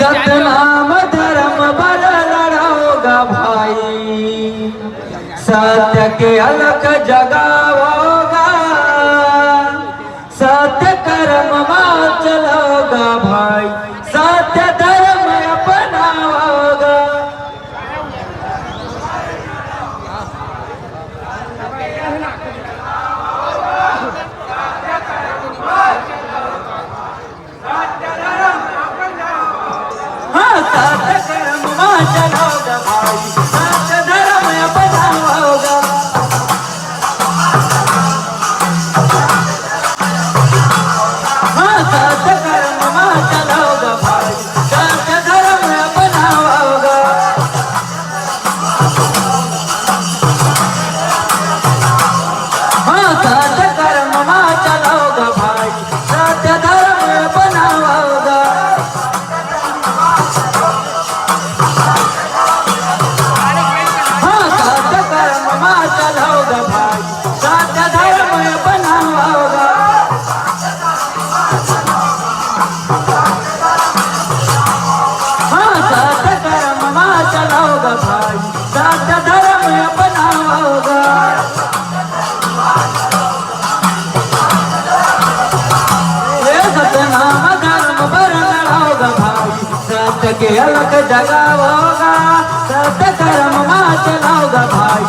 सतनाम धर्म पर लड़ोगा भाई, सत्य के अलख जगाओगा, सत्य कर्म में चलोगा भाई, सत्य धर्म अपनाओगा। हाँ, सत्य कर्म में चलोगा भाई, सत्य धर्म अपनाओगा। हाँ, सत्य कर्म में चलोगा भाई, सत्य धर्म अपनाओगा। हाँ, सत्य कर्म में चलोगा भाई, सत्य धर्म अपनाओगा। हाँ, सत्य कर्म में चलोगा भाई, सत्य धर्म अपनाओगा। हाँ, सत्य कर्म में चलोगा भाई, सत्य धर्म अपनाओगा। ये सतनाम धर्म पर लड़ोगा भाई, सत्य के अलख जगाओगा, सत्य कर्म में चलोगा भाई,